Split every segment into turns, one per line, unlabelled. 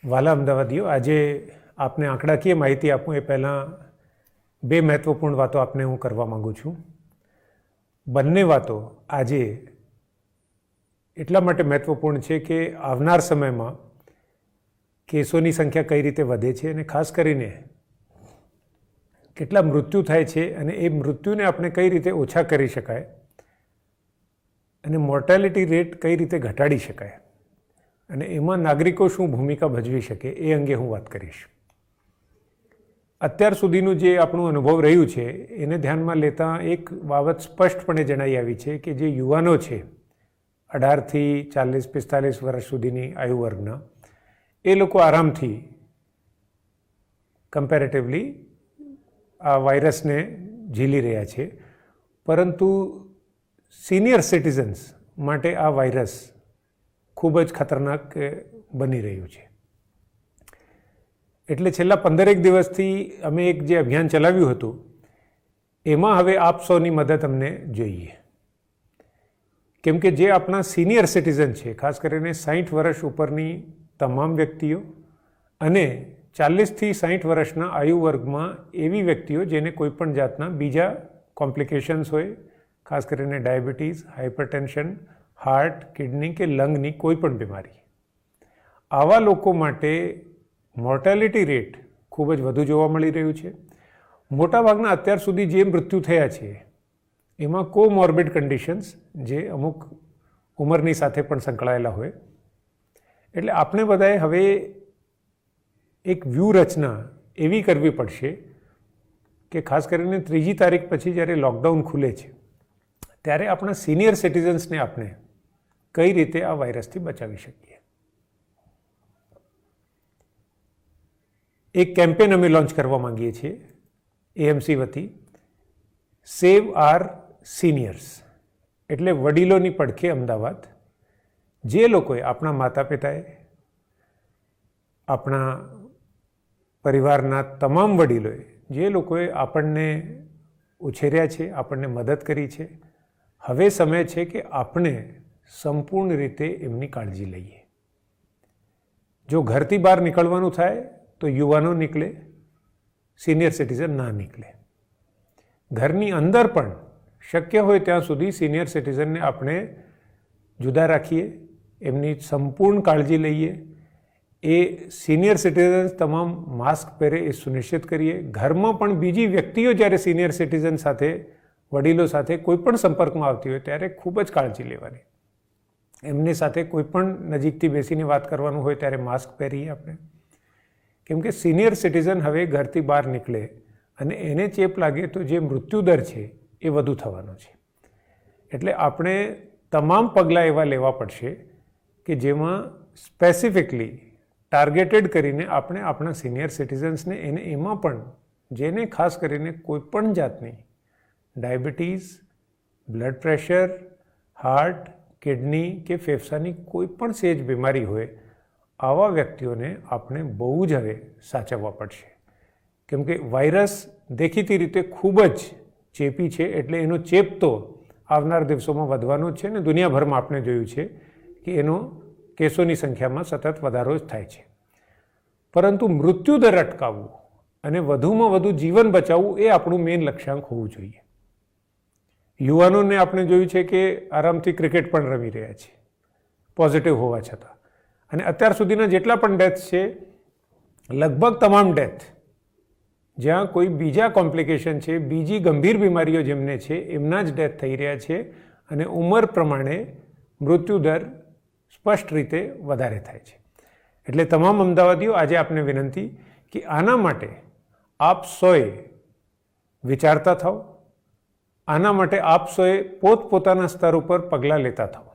વાલા અમદાવાદીઓ, આજે આપને આંકડાકીય માહિતી આપું એ પહેલાં બે મહત્ત્વપૂર્ણ વાતો આપને હું કરવા માગું છું. બંને વાતો આજે એટલા માટે મહત્ત્વપૂર્ણ છે કે આવનાર સમયમાં કેસોની સંખ્યા કઈ રીતે વધે છે અને ખાસ કરીને કેટલા મૃત્યુ થાય છે અને એ મૃત્યુને આપણે કઈ રીતે ઓછા કરી શકાય અને મોર્ટાલિટી રેટ કઈ રીતે ઘટાડી શકાય અને એમાં નાગરિકો શું ભૂમિકા ભજવી શકે એ અંગે હું વાત કરીશ. અત્યાર સુધીનું જે આપણું અનુભવ રહ્યું છે એને ધ્યાનમાં લેતા એક બાબત સ્પષ્ટપણે જણાઈ આવી છે કે જે યુવાનો છે 18થી 40-45 વર્ષ સુધીની આયુ વર્ગના, એ લોકો આરામથી કમ્પેરેટિવલી આ વાયરસને ઝીલી રહ્યા છે, પરંતુ સિનિયર સિટીઝન્સ માટે આ વાયરસ ખૂબ જ ખતરનાક બની રહ્યું છે. એટલે છેલ્લા 15 દિવસથી અમે એક જે અભિયાન ચલાવ્યું હતું એમાં હવે આપ સૌની મદદ અમને જોઈએ, કેમ કે જે આપણા સિનિયર સિટીઝન છે, ખાસ કરીને 60 વર્ષ ઉપરની તમામ વ્યક્તિઓ અને 40થી 60 વર્ષના આયુ વર્ગમાં એવી વ્યક્તિઓ જેને કોઈપણ જાતના બીજા કોમ્પ્લિકેશન્સ હોય, ખાસ કરીને ડાયાબિટીસ, હાઇપરટેન્શન, હાર્ટ, કિડની કે લંગની કોઈ પણ બીમારી, આવા લોકો માટે મોર્ટાલિટી રેટ ખૂબ જ વધુ જોવા મળી રહ્યું છે. મોટાભાગના અત્યાર સુધી જે મૃત્યુ થયા છે એમાં કોમોર્બિડ કન્ડિશન્સ જે અમુક ઉંમરની સાથે પણ સંકળાયેલા હોય. એટલે આપણે બધાએ હવે એક વ્યૂહરચના એવી કરવી પડશે કે ખાસ કરીને 3જી તારીખ પછી જ્યારે લોકડાઉન ખુલે છે ત્યારે આપણા સિનિયર સિટીઝન્સને આપણે કઈ રીતે આ વાયરસથી બચાવી શકીએ. એક કેમ્પેન અમે લોન્ચ કરવા માંગીએ છીએ એએમસી વતી, સેવ આર સિનિયર્સ, એટલે વડીલોની પડખે અમદાવાદ. જે લોકોએ, આપણા માતા પિતાએ, આપણા પરિવારના તમામ વડીલોએ, જે લોકોએ આપણને ઉછેર્યા છે, આપણને મદદ કરી છે, હવે સમય છે કે આપણે સંપૂર્ણ રીતે એમની કાળજી લઈએ. જો ઘરથી બહાર નીકળવાનું થાય તો યુવાનો નીકળે, સિનિયર સિટીઝન ના નીકળે. ઘરની અંદર પણ શક્ય હોય ત્યાં સુધી સિનિયર સિટીઝનને આપણે જુદા રાખીએ, એમની સંપૂર્ણ કાળજી લઈએ. એ સિનિયર સિટીઝન્સ તમામ માસ્ક પહેરે એ સુનિશ્ચિત કરીએ. ઘરમાં પણ બીજી વ્યક્તિઓ જ્યારે સિનિયર સિટીઝન સાથે, વડીલો સાથે કોઈ પણ સંપર્કમાં આવતી હોય ત્યારે ખૂબ જ કાળજી લેવાની. એમની સાથે કોઈ પણ નજીકથી બેસીને વાત કરવાનું હોય ત્યારે માસ્ક પહેરીએ આપણે, કેમ કે સિનિયર સિટીઝન હવે ઘરથી બહાર નીકળે અને એને ચેપ લાગે તો જે મૃત્યુદર છે એ વધુ થવાનો છે. એટલે આપણે તમામ પગલાં એવા લેવા પડશે કે જેમાં સ્પેસિફિકલી ટાર્ગેટેડ કરીને આપણે આપણા સિનિયર સિટીઝન્સને, એને એમાં પણ જેને ખાસ કરીને કોઈપણ જાતની diabetes, blood pressure, heart, kidney કે ફેફસાની કોઈ પણ સેજ બીમારી હોય, આવા વ્યક્તિઓને આપણે બહુ જ હવે સાચવવા પડશે. કેમ કે વાયરસ દેખીતી રીતે ખૂબ જ ચેપી છે, એટલે એનો ચેપ તો આવનાર દિવસોમાં વધવાનો જ છે ને દુનિયાભરમાં આપણે જોયું છે કે એનો કેસોની સંખ્યામાં સતત વધારો જ થાય છે. પરંતુ મૃત્યુદર અટકાવવું અને વધુમાં વધુ જીવન બચાવવું એ આપણું મેઇન લક્ષ્યાંક હોવું જોઈએ. યુવાનોને આપણે જોયું છે કે આરામથી ક્રિકેટ પણ રમી રહ્યા છે પોઝિટિવ હોવા છતાં. અને અત્યાર સુધીના જેટલા પણ ડેથ છે, લગભગ તમામ ડેથ જ્યાં કોઈ બીજા કોમ્પ્લિકેશન છે, બીજી ગંભીર બીમારીઓ જેમને છે, એમના જ ડેથ થઈ રહ્યા છે અને ઉંમર પ્રમાણે મૃત્યુદર સ્પષ્ટ રીતે વધારે થાય છે. એટલે તમામ અમદાવાદીઓ, આજે આપને વિનંતી કે આના માટે આપ સૌએ વિચારતા થાઓ, આના માટે આપ સૌએ પોતપોતાના સ્તર ઉપર પગલાં લેતા થાઓ.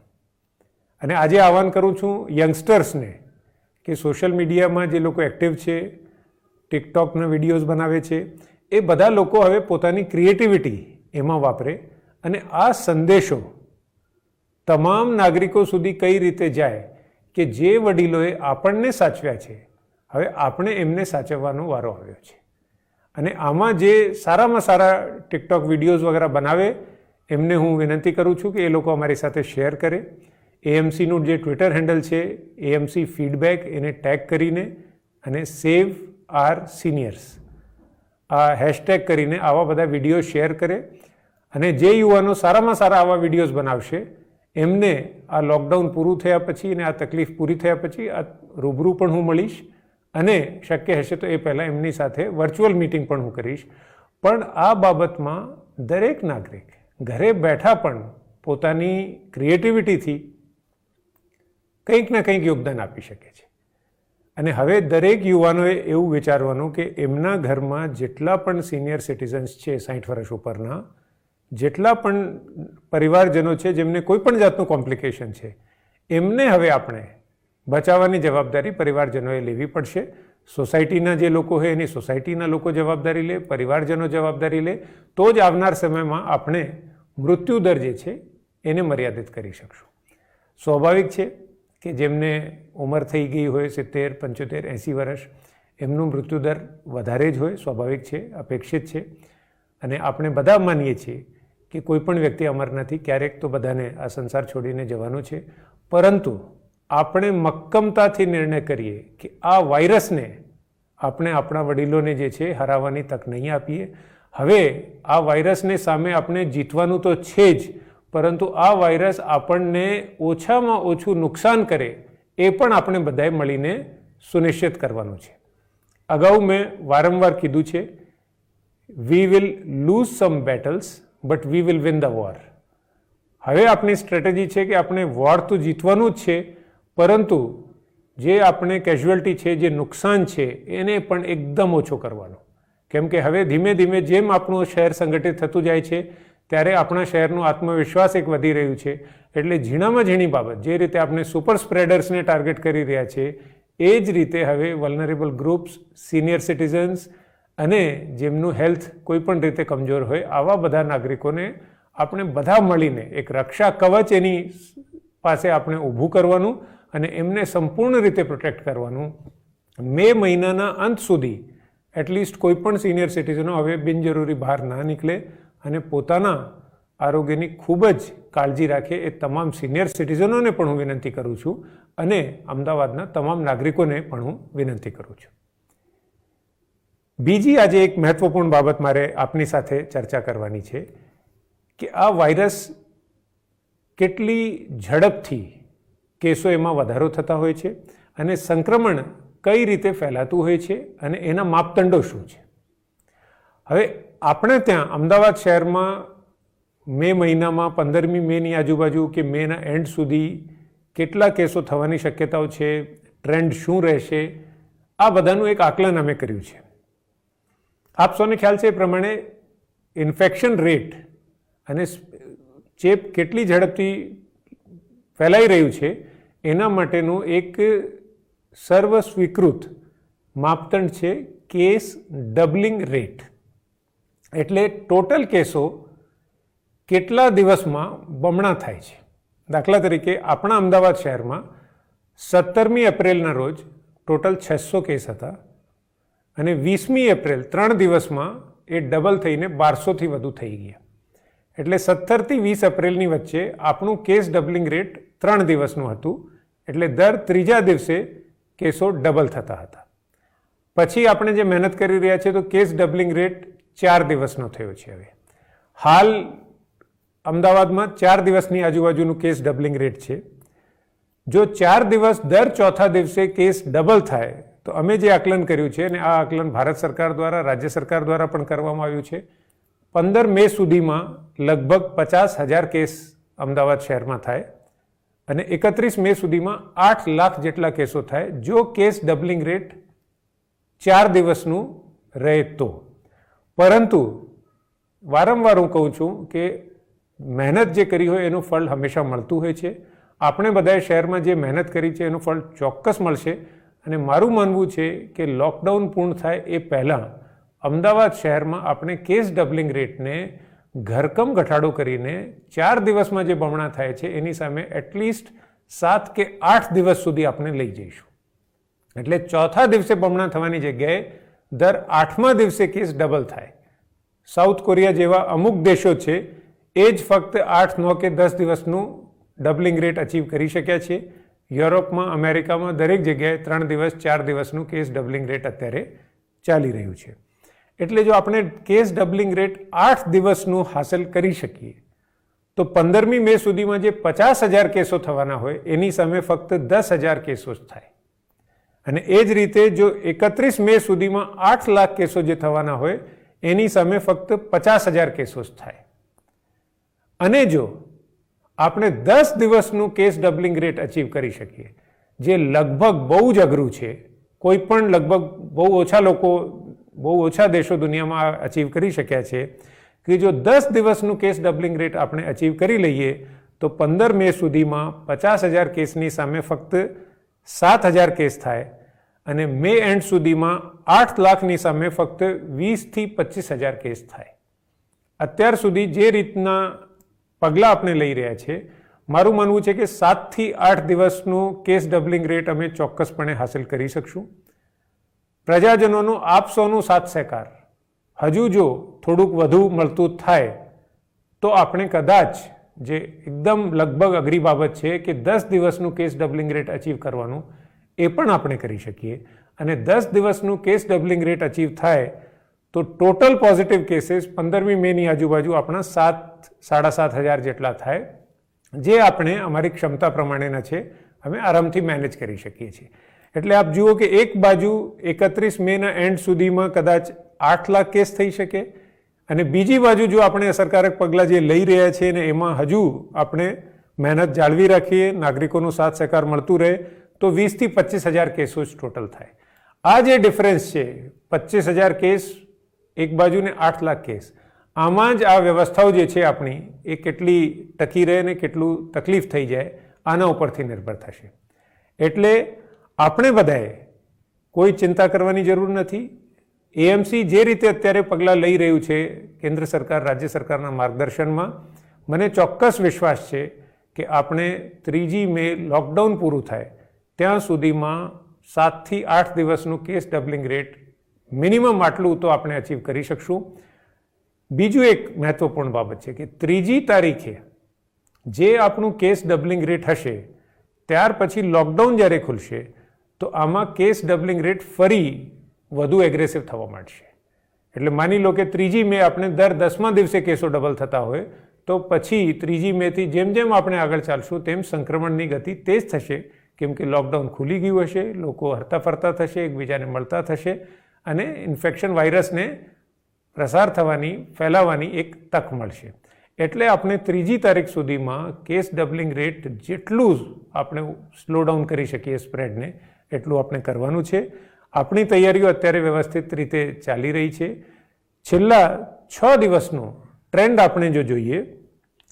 અને આજે આહવાન કરું છું યંગસ્ટર્સને કે સોશિયલ મીડિયામાં જે લોકો એક્ટિવ છે, ટિકટોકના વિડીયોઝ બનાવે છે, એ બધા લોકો હવે પોતાની ક્રિએટિવિટી એમાં વાપરે અને આ સંદેશો તમામ નાગરિકો સુધી કઈ રીતે જાય કે જે વડીલોએ આપણને સાચવ્યા છે, હવે આપણે એમને સાચવવાનો વારો આવ્યો છે. અને આમાં જે સારામાં સારા ટિકટોક વિડીયોઝ વગેરે બનાવે એમને હું વિનંતી કરું છું કે એ લોકો અમારી સાથે શેર કરે. એએમસીનું જે ટ્વિટર હેન્ડલ છે એએમસી ફીડબેક, એને ટેગ કરીને અને સેવ આર સિનિયર્સ આ હેશટેગ કરીને આવા બધા વિડીયો શેર કરે. અને જે યુવાનો સારામાં સારા આવા વિડીયોઝ બનાવશે એમને આ લોકડાઉન પૂરું થયા પછી અને આ તકલીફ પૂરી થયા પછી આ રૂબરૂ પણ હું મળીશ અને શક્ય હશે તો એ પહેલાં એમની સાથે વર્ચ્યુઅલ મિટિંગ પણ હું કરીશ. પણ આ બાબતમાં દરેક નાગરિક ઘરે બેઠા પણ પોતાની ક્રિએટિવિટીથી કંઈક ના કંઈક યોગદાન આપી શકે છે. અને હવે દરેક યુવાનોએ એવું વિચારવાનું કે એમના ઘરમાં જેટલા પણ સિનિયર સિટીઝન્સ છે 60 વર્ષ ઉપરના, જેટલા પણ પરિવારજનો છે જેમને કોઈ પણ જાતનું કોમ્પ્લિકેશન છે, એમને હવે આપણે બચાવવાની જવાબદારી પરિવારજનોએ લેવી પડશે. સોસાયટીના જે લોકો હોય એની સોસાયટીના લોકો જવાબદારી લે, પરિવારજનો જવાબદારી લે, તો જ આવનાર સમયમાં આપણે મૃત્યુદર જે છે એને મર્યાદિત કરી શકશું. સ્વાભાવિક છે કે જેમને ઉંમર થઈ ગઈ હોય 70, 75, 80 વર્ષ, એમનું મૃત્યુદર વધારે જ હોય, સ્વાભાવિક છે, અપેક્ષિત છે. અને આપણે બધા માનીએ છીએ કે કોઈ પણ વ્યક્તિ અમર નથી, ક્યારેક તો બધાને આ સંસાર છોડીને જવાનું છે. પરંતુ આપણે મક્કમતાથી નિર્ણય કરીએ કે આ વાયરસને આપણે આપણા વડીલોને જે છે હરાવવાની તક નહીં આપીએ. હવે આ વાયરસને સામે આપણે જીતવાનું તો છે જ, પરંતુ આ વાયરસ આપણને ઓછામાં ઓછું નુકસાન કરે એ પણ આપણે બધાએ મળીને સુનિશ્ચિત કરવાનું છે. અગાઉ મેં વારંવાર કીધું છે, we will lose some battles but we will win the war. હવે આપણી સ્ટ્રેટેજી છે કે આપણે વોર તો જીતવાનું જ છે, પરંતુ જે આપણે કેઝ્યુઅલ્ટી છે, જે નુકસાન છે, એને પણ એકદમ ઓછો કરવાનો. કેમ કે હવે ધીમે ધીમે જેમ આપણું શહેર સંગઠિત થતું જાય છે ત્યારે આપણા શહેરનો આત્મવિશ્વાસ એક વધી રહ્યું છે. એટલે ઝીણામાં ઝીણી બાબત, જે રીતે આપણે સુપર સ્પ્રેડર્સને ટાર્ગેટ કરી રહ્યા છીએ, એ જ રીતે હવે વલ્નરેબલ ગ્રુપ્સ, સિનિયર સિટીઝન્સ અને જેમનું હેલ્થ કોઈ પણ રીતે કમજોર હોય, આવા બધા નાગરિકોને આપણે બધા મળીને એક રક્ષા કવચ એની પાસે આપણે ઊભું કરવાનું અને એમને સંપૂર્ણ રીતે પ્રોટેક્ટ કરવાનું. મે મહિનાના અંત સુધી એટલીસ્ટ કોઈ પણ સિનિયર સિટીઝનો હવે બિનજરૂરી બહાર ના નીકળે અને પોતાના આરોગ્યની ખૂબ જ કાળજી રાખે. એ તમામ સિનિયર સિટીઝનોને પણ હું વિનંતી કરું છું અને અમદાવાદના તમામ નાગરિકોને પણ હું વિનંતી કરું છું. બીજી આજે એક મહત્વપૂર્ણ બાબત મારે આપની સાથે ચર્ચા કરવાની છે કે આ વાયરસ કેટલી ઝડપથી કેસો એમાં વધારો થતા હોય છે અને સંક્રમણ કઈ રીતે ફેલાતું હોય છે અને એના માપદંડો શું છે. હવે આપણે ત્યાં અમદાવાદ શહેરમાં મે મહિનામાં 15મી મેની આજુબાજુ કે મેના એન્ડ સુધી કેટલા કેસો થવાની શક્યતાઓ છે, ટ્રેન્ડ શું રહેશે, આ બધાનું એક આકલન અમે કર્યું છે. આપ સૌને ખ્યાલ છે એ પ્રમાણે ઇન્ફેક્શન રેટ અને ચેપ કેટલી ઝડપથી ફેલાઈ રહ્યું છે એના માટેનું એક સર્વ સ્વીકૃત માપદંડ છે કેસ ડબલિંગ રેટ. એટલે ટોટલ કેસો કેટલા દિવસમાં બમણા થાય છે. દાખલા તરીકે આપણા અમદાવાદ શહેરમાં 17મી એપ્રિલના રોજ ટોટલ 600 કેસ હતા અને 20મી એપ્રિલ 3 દિવસમાં એ ડબલ થઈને 1200થી વધુ થઈ ગયા. એટલે 17થી 20 એપ્રિલની વચ્ચે આપણું કેસ ડબલિંગ રેટ 3 દિવસનું હતું. એટલે દર ત્રીજા દિવસે કેસો ડબલ થતા હતા. પછી આપણે જે મહેનત કરી રહ્યા છીએ તો કેસ ડબલિંગ રેટ 4 દિવસનો થયો છે. હવે હાલ અમદાવાદમાં 4 દિવસની આજુબાજુનું કેસ ડબલિંગ રેટ છે. જો 4 દિવસ દર ચોથા દિવસે કેસ ડબલ થાય તો અમે જે આકલન કર્યું છે, અને આ આકલન ભારત સરકાર દ્વારા, રાજ્ય સરકાર દ્વારા પણ કરવામાં આવ્યું છે, 15 મે સુધીમાં લગભગ 50,000 કેસ અમદાવાદ શહેરમાં થાય અને 31 મે સુધીમાં 8 લાખ જેટલા કેસો થાય જો કેસ ડબલિંગ રેટ 4 દિવસનું રહે તો. પરંતુ વારંવાર હું કહું છું કે મહેનત જે કરી હોય એનું ફળ હંમેશા મળતું હોય છે. આપણે બધાએ શહેરમાં જે મહેનત કરી છે એનું ફળ ચોક્કસ મળશે. અને મારું માનવું છે કે લોકડાઉન પૂર્ણ થાય એ પહેલાં અમદાવાદ શહેરમાં આપણે કેસ ડબલિંગ રેટને ઘરકમ ઘટાડો કરીને 4 દિવસમાં જે બમણા થાય છે એની સામે એટલીસ્ટ 7 કે 8 દિવસ સુધી આપણે લઈ જઈશું. એટલે ચોથા દિવસે બમણા થવાની જગ્યાએ દર 8મા દિવસે કેસ ડબલ થાય. સાઉથ કોરિયા જેવા અમુક દેશો છે એ જ ફક્ત 8, 9 કે 10 દિવસનું ડબલિંગ રેટ અચીવ કરી શક્યા છીએ. યુરોપમાં, અમેરિકામાં દરેક જગ્યાએ 3 દિવસ 4 દિવસનું કેસ ડબલિંગ રેટ અત્યારે ચાલી રહ્યું છે. એટલે જો આપણે કેસ ડબલિંગ રેટ 8 દિવસનું હાંસલ કરી શકીએ તો 15મી મે સુધીમાં જે 50,000 કેસો થવાના હોય એની સામે ફક્ત 10,000 કેસો જ થાય. અને એ જ રીતે જો 31 મે સુધીમાં 8 લાખ કેસો જે થવાના હોય એની સામે ફક્ત 50,000 કેસો જ થાય. અને જો આપણે 10 દિવસનું કેસ ડબલિંગ રેટ અચીવ કરી શકીએ, જે લગભગ બહુ જ અઘરું છે, કોઈ પણ લગભગ બહુ ઓછા લોકો, બહુ ઓછા દેશો દુનિયામાં અચીવ કરી શક્યા છે, કે જો 10 દિવસનું કેસ ડબલિંગ રેટ આપણે અચીવ કરી લઈએ તો 15 મે સુધીમાં 50,000 કેસની સામે ફક્ત 7,000 કેસ થાય અને મે એન્ડ સુધીમાં 8 લાખની સામે ફક્ત 20,000 થી 25,000 કેસ થાય. અત્યાર સુધી જે રીતના પગલાં આપણે લઈ રહ્યા છે, મારું માનવું છે કે 7 થી 8 દિવસનું કેસ ડબલિંગ રેટ અમે ચોક્કસપણે હાંસલ કરી શકશું. પ્રજાજનોનું આપ સૌનું સાથ સહકાર હજુ જો થોડુંક વધુ મળતું થાય તો આપણે કદાચ, જે એકદમ લગભગ અઘરી બાબત છે કે 10 દિવસનું કેસ ડબલિંગ રેટ અચીવ કરવાનું, એ પણ આપણે કરી શકીએ. અને 10 દિવસનું કેસ ડબલિંગ રેટ અચીવ થાય તો ટોટલ પોઝિટિવ કેસીસ 15મી મેની આજુબાજુ આપણા 7,000-7,500 જેટલા થાય, જે આપણે અમારી ક્ષમતા પ્રમાણેના છે, અમે આરામથી મેનેજ કરી શકીએ છીએ. એટલે આપ જુઓ કે એક બાજુ 31 મેના એન્ડ સુધીમાં કદાચ 8 લાખ કેસ થઈ શકે અને બીજી બાજુ જો આપણે અસરકારક પગલાં જે લઈ રહ્યા છીએ ને એમાં હજુ આપણે મહેનત જાળવી રાખીએ, નાગરિકોનો સાથ સહકાર મળતું રહે તો 20,000 થી 25,000 કેસો જ ટોટલ થાય. આ જે ડિફરન્સ છે, 25,000 કેસ એક બાજુ ને 8 લાખ કેસ, આમાં જ આ વ્યવસ્થાઓ જે છે આપણી એ કેટલી ટકી રહે ને કેટલું તકલીફ થઈ જાય આના ઉપરથી નિર્ભર થશે. એટલે આપણે બધાએ કોઈ ચિંતા કરવાની જરૂર નથી. એએમસી જે રીતે અત્યારે પગલાં લઈ રહ્યું છે કેન્દ્ર સરકાર, રાજ્ય સરકારના માર્ગદર્શનમાં, મને ચોક્કસ વિશ્વાસ છે કે આપણે 3જી મે લોકડાઉન પૂરું થાય ત્યાં સુધીમાં 7 થી 8 દિવસનું કેસ ડબલિંગ રેટ મિનિમમ આટલું તો આપણે અચીવ કરી શકશું. બીજું એક મહત્વપૂર્ણ બાબત છે કે 3જી તારીખે જે આપણું કેસ ડબલિંગ રેટ હશે ત્યાર પછી લોકડાઉન જ્યારે ખુલશે તો આમાં કેસ ડબલિંગ રેટ ફરી વધુ એગ્રેસિવ થવા માંડશે. એટલે માની લો કે 3જી મે આપણે દર 10મા દિવસે કેસો ડબલ થતા હોય તો પછી 3જી મેથી જેમ જેમ આપણે આગળ ચાલશું તેમ સંક્રમણની ગતિ તેજ થશે, કેમ કે લોકડાઉન ખુલી ગયું હશે, લોકો હરતા ફરતા થશે, એકબીજાને મળતા થશે અને ઇન્ફેક્શન વાયરસને પ્રસાર થવાની, ફેલાવાની એક તક મળશે. એટલે આપણે 3જી તારીખ સુધીમાં કેસ ડબલિંગ રેટ જેટલું આપણે સ્લો ડાઉન કરી શકીએ સ્પ્રેડને એટલું આપણે કરવાનું છે. આપણી તૈયારીઓ અત્યારે વ્યવસ્થિત રીતે ચાલી રહી છે. છેલ્લા 6 દિવસનો ટ્રેન્ડ આપણે જો જોઈએ,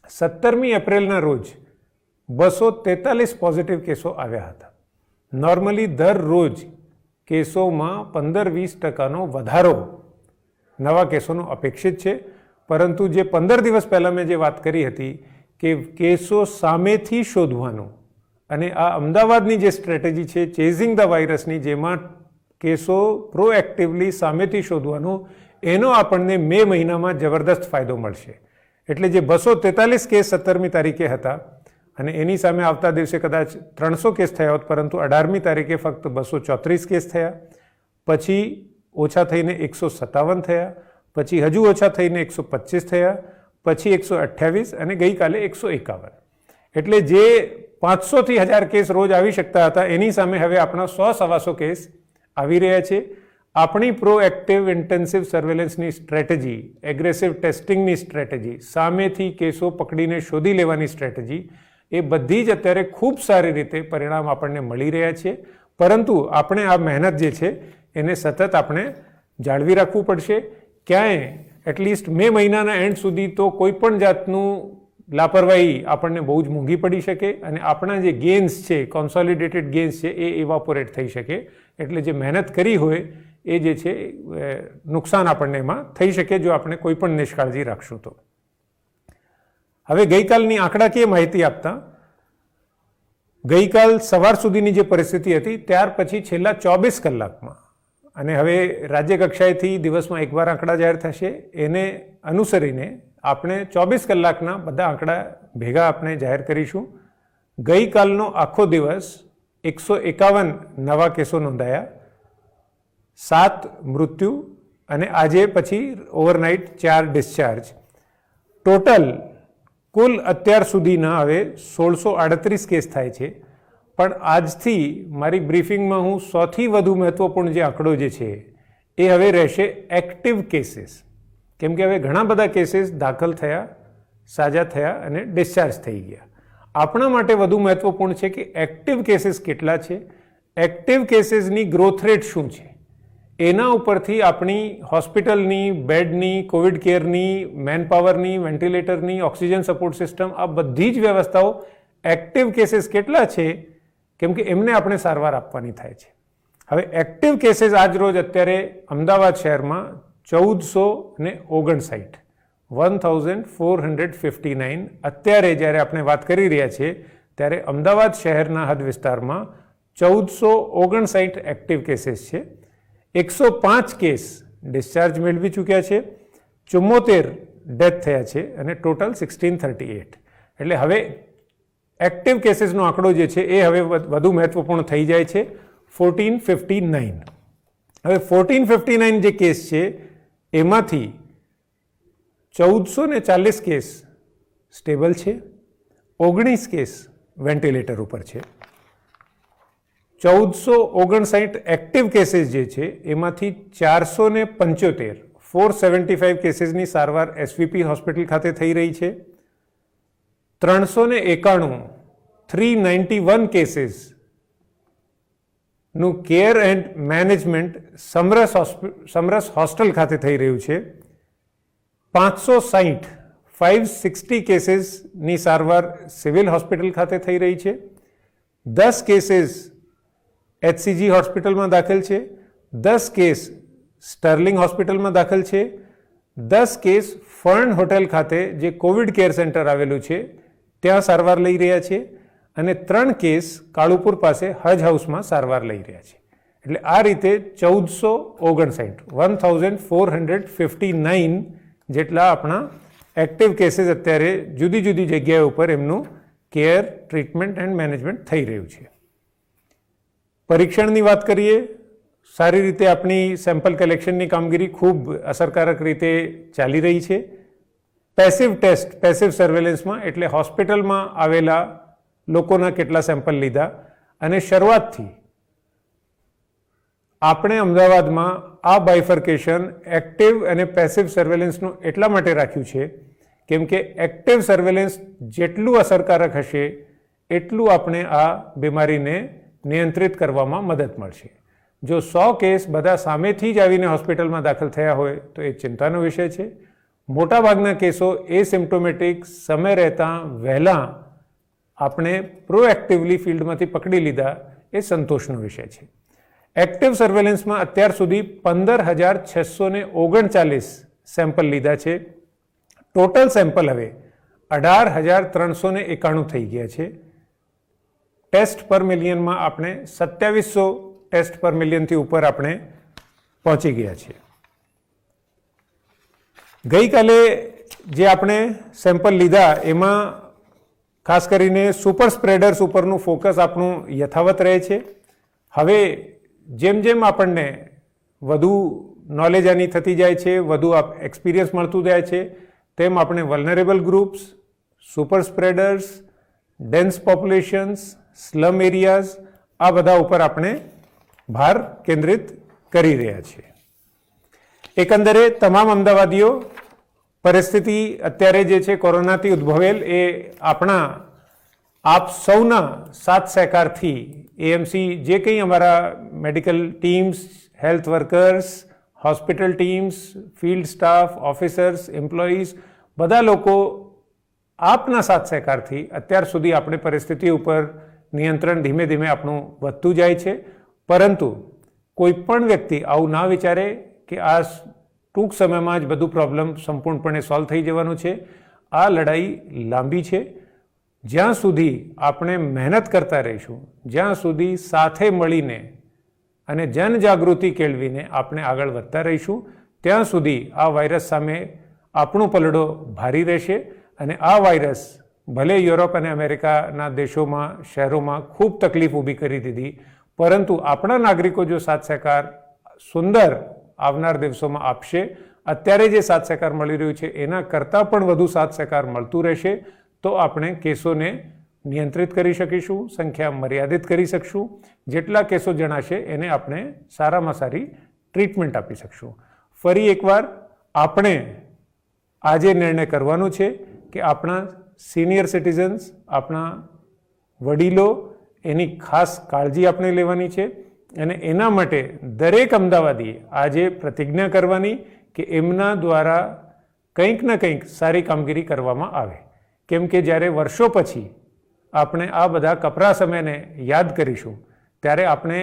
17મી એપ્રિલના રોજ 243 પોઝિટિવ કેસો આવ્યા હતા. નોર્મલી દરરોજ કેસોમાં 15-20% વધારો નવા કેસોનો અપેક્ષિત છે, પરંતુ જે 15 દિવસ પહેલાં મેં જે વાત કરી હતી કે કેસો સામેથી શોધવાનું અને આ અમદાવાદની જે સ્ટ્રેટેજી છે ચેઝિંગ ધ વાયરસની, જેમાં કેસો પ્રોએક્ટિવલી સામેથી શોધવાનો, એનો આપણને મે મહિનામાં જબરદસ્ત ફાયદો મળશે. એટલે જે 243 કેસ 17મી તારીખે હતા અને એની સામે આવતા દિવસે કદાચ 300 કેસ થયા હોત, પરંતુ 18મી તારીખે ફક્ત 234 કેસ થયા, પછી ઓછા થઈને 157 થયા, પછી હજુ ઓછા થઈને 125 થયા, પછી 128 અને ગઈકાલે 151. એટલે જે 500 થી 1000 કેસ રોજ આવી શકતા હતા એની સામે હવે આપણા 100-125 કેસ આવી રહ્યા છે. આપણી પ્રોએક્ટિવ ઇન્ટેન્સિવ સર્વેલન્સની સ્ટ્રેટેજી, એગ્રેસિવ ટેસ્ટિંગની સ્ટ્રેટેજી, સામેથી કેસો પકડીને શોધી લેવાની સ્ટ્રેટેજી, એ બધી જ અત્યારે ખૂબ સારી રીતે પરિણામ આપણને મળી રહ્યા છે. પરંતુ આપણે આ મહેનત જે છે એને સતત આપણે જાળવી રાખવું પડશે. ક્યાંય એટલીસ્ટ મે મહિનાના એન્ડ સુધી તો કોઈ પણ જાતનું લાપરવાહી આપણને બહુ જ મોંઘી પડી શકે અને આપણા જે ગેન્સ છે, કોન્સોલિડેટેડ ગેન્સ છે, એ ઇવાપોરેટ થઈ શકે. એટલે જે મહેનત કરી હોય એ જે છે નુકસાન આપણને એમાં થઈ શકે જો આપણે કોઈ પણ નિષ્કાળજી રાખશું તો. હવે ગઈકાલની આંકડાકીય માહિતી આપતા, ગઈકાલ સવાર સુધીની જે પરિસ્થિતિ હતી ત્યાર પછી છેલ્લા 24 કલાકમાં, અને હવે રાજ્ય કક્ષાએથી દિવસમાં એકવાર આંકડા જાહેર થશે, એને અનુસરીને આપણે 24 કલાકના બધા આંકડા ભેગા આપણે જાહેર કરીશું ગઈકાલનો આખો દિવસ 151 નવા કેસો નોંધાયા, 7 મૃત્યુ અને આજે પછી ઓવરનાઇટ 4 ડિસ્ચાર્જ. ટોટલ કુલ અત્યાર સુધીના હવે 1638 કેસ થાય છે. પણ આજથી મારી બ્રીફિંગમાં હું સૌથી વધુ મહત્વપૂર્ણ જે આંકડો જે છે એ હવે રહેશે એક્ટિવ કેસીસ. કેમ કે હવે ઘણા બધા કેસીસ દાખલ થયા, સાજા થયા અને ડિસ્ચાર્જ થઈ ગયા. આપણા માટે વધુ મહત્વપૂર્ણ છે કે એક્ટિવ કેસીસ કેટલા છે, એક્ટિવ કેસીસની ગ્રોથ રેટ શું છે. એના ઉપરથી આપણી હોસ્પિટલની, બેડની, કોવિડ કેરની, મેનપાવરની, વેન્ટિલેટરની, ઓક્સિજન સપોર્ટ સિસ્ટમ, આ બધી જ વ્યવસ્થાઓ એક્ટિવ કેસીસ કેટલા છે, કેમ કે એમને આપણે સારવાર આપવાની થાય છે. હવે એક્ટિવ કેસીસ આજ રોજ અત્યારે અમદાવાદ શહેરમાં 1459, 1459 અત્યારે જ્યારે આપણે વાત કરી રહ્યા છીએ ત્યારે અમદાવાદ શહેરના હદ વિસ્તારમાં 1459 એક્ટિવ કેસીસ છે. 105 કેસ ડિસ્ચાર્જ મેળવી ચૂક્યા છે, 74 ડેથ થયા છે અને ટોટલ 1638. એટલે હવે એક્ટિવ કેસીસનો આંકડો જે છે એ હવે વધુ મહત્વપૂર્ણ થઈ જાય છે, 1459. હવે 1459 જે કેસ છે એમાંથી 1440 કેસ સ્ટેબલ છે, 19 કેસ વેન્ટિલેટર ઉપર છે. 1459 એક્ટિવ કેસીસ જે છે એમાંથી 475 કેસીસની સારવાર એસવીપી હોસ્પિટલ ખાતે થઈ રહી છે. 391 કેસીસનું care and management Samras hostel ખાતે થઈ રહ્યું છે. 560 કેસીસની સારવાર સિવિલ હોસ્પિટલ ખાતે થઈ રહી છે. 10 કેસીસ એચસીજી હોસ્પિટલમાં દાખલ છે, 10 કેસ સ્ટર્લિંગ હોસ્પિટલમાં દાખલ છે, 10 કેસ ફર્ન હોટેલ ખાતે જે કોવિડ કેર સેન્ટર આવેલું છે ત્યાં સારવાર લઈ રહ્યા છે અને 3 કેસ કાળુપુર પાસે હજ હાઉસમાં સારવાર લઈ રહ્યા છે. એટલે આ રીતે 1459 જેટલા આપણા એક્ટિવ કેસીસ અત્યારે જુદી જુદી જગ્યાઓ ઉપર એમનું કેર, ટ્રીટમેન્ટ એન્ડ મેનેજમેન્ટ થઈ રહ્યું છે. પરીક્ષણની વાત કરીએ, સારી રીતે આપણી સેમ્પલ કલેક્શનની કામગીરી ખૂબ અસરકારક રીતે ચાલી રહી છે. પેસિવ ટેસ્ટ, પેસિવ સર્વેલન્સમાં એટલે હોસ્પિટલમાં આવેલા લોકોના કેટલા સેમ્પલ લીધા અને શરૂઆતથી આપણે અમદાવાદમાં આ બાયફર્કેશન એક્ટિવ અને પેસિવ સર્વેલન્સનું એટલા માટે રાખ્યું છે કેમ કે એક્ટિવ સર્વેલન્સ જેટલું અસરકારક હશે એટલું આપણે આ બીમારીને નિયંત્રિત કરવામાં મદદ મળશે. જો 100 કેસ બધા સામેથી જ આવીને હોસ્પિટલમાં દાખલ થયા હોય તો એ ચિંતાનો વિષય છે. મોટાભાગના કેસો એસિમ્પ્ટોમેટિક સમય રહેતા વહેલા આપણે પ્રોએક્ટિવલી ફિલ્ડમાંથી પકડી લીધા એ સંતોષનો વિષય છે. એક્ટિવ સર્વેલન્સમાં અત્યાર સુધી 15,639 સેમ્પલ લીધા છે. ટોટલ સેમ્પલ હવે 18,391 થઈ ગયા છે. ટેસ્ટ પર મિલિયનમાં આપણે 2700 ટેસ્ટ પર મિલિયનથી ઉપર આપણે પહોંચી ગયા છીએ. ગઈકાલે જે આપણે સેમ્પલ લીધા એમાં ખાસ કરીને સુપર સ્પ્રેડર્સ ઉપરનું ફોકસ આપણું યથાવત રહે છે. હવે જેમ જેમ આપણને વધુ નોલેજ આની થતી જાય છે, વધુ એક્સપિરિયન્સ મળતું જાય છે, તેમ આપણે vulnerable groups, super spreaders, dense populations, slum areas આ બધા ઉપર આપણે ભાર કેન્દ્રિત કરી રહ્યા છીએ. એકંદરે તમામ અમદાવાદીઓ પરિસ્થિતિ અત્યારે જે છે કોરોનાથી ઉદ્ભવેલ એ આપણા આપ સૌના સાથ સહકારથી એએમસી જે કંઈ અમારા medical teams, health workers, hospital teams, field staff, officers, employees બધા લોકો આપના સાથ સહકારથી અત્યાર સુધી આપણે પરિસ્થિતિ ઉપર નિયંત્રણ ધીમે ધીમે આપણું વધતું જાય છે. પરંતુ કોઈ પણ વ્યક્તિ આવું ના વિચારે કે આ ટૂંક સમયમાં જ બધું પ્રોબ્લેમ સંપૂર્ણપણે સોલ્વ થઈ જવાનું છે. આ લડાઈ લાંબી છે. જ્યાં સુધી આપણે મહેનત કરતા રહીશું, જ્યાં સુધી સાથે મળીને અને જનજાગૃતિ કેળવીને આપણે આગળ વધતા રહીશું, ત્યાં સુધી આ વાયરસ સામે આપણો પલડો ભારી રહેશે અને આ વાયરસ ભલે યુરોપ અને અમેરિકાના દેશોમાં શહેરોમાં ખૂબ તકલીફ ઊભી કરી દીધી, પરંતુ આપણા નાગરિકો જો સાથ સહકાર સુંદર આવનાર દિવસોમાં આપશે, અત્યારે જે સાથ સહકાર મળી રહ્યું છે એના કરતાં પણ વધુ સાથ સહકાર મળતું રહેશે, તો આપણે કેસોને નિયંત્રિત કરી શકીશું, સંખ્યા મર્યાદિત કરી શકશું, જેટલા કેસો જણાશે એને આપણે સારામાં સારી ટ્રીટમેન્ટ આપી શકશું. ફરી એકવાર આપણે આજે નિર્ણય કરવાનો છે કે આપણા સિનિયર સિટીઝન્સ, આપણા વડીલો, એની ખાસ કાળજી આપણે લેવાની છે અને એના માટે દરેક અમદાવાદીએ આજે પ્રતિજ્ઞા કરવાની કે એમના દ્વારા કંઈક ને કંઈક સારી કામગીરી કરવામાં આવે. કેમ કે જ્યારે વર્ષો પછી આપણે આ બધા કપરા સમયને યાદ કરીશું ત્યારે આપણે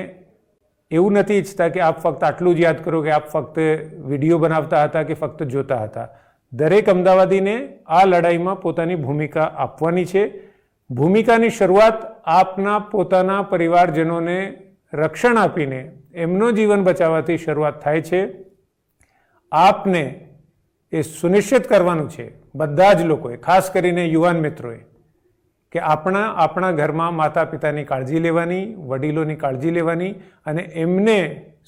એવું નથી ઈચ્છતા કે આપ ફક્ત આટલું જ યાદ કરો કે આપ ફક્ત વિડીયો બનાવતા હતા કે ફક્ત જોતા હતા. દરેક અમદાવાદીને આ લડાઈમાં પોતાની ભૂમિકા આપવાની છે. ભૂમિકાની શરૂઆત આપના પોતાના પરિવારજનોને રક્ષણ આપીને એમનો જીવન બચાવવાથી શરૂઆત થાય છે. આપને એ સુનિશ્ચિત કરવાનું છે, બધા જ લોકોએ, ખાસ કરીને યુવાન મિત્રોએ, કે આપણા ઘરમાં માતા પિતાની કાળજી લેવાની, વડીલોની કાળજી લેવાની અને એમને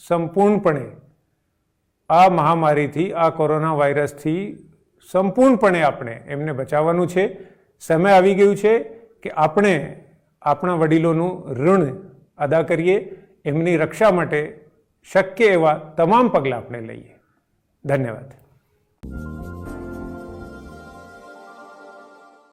સંપૂર્ણપણે આ મહામારીથી, આ કોરોના વાયરસથી સંપૂર્ણપણે આપણે એમને બચાવવાનું છે. સમય આવી ગયું છે કે આપણે આપણા વડીલોનું ઋણ અદા કરીએ, એમની રક્ષા માટે શક્ય એવા તમામ પગલાં આપણે લઈએ. ધન્યવાદ.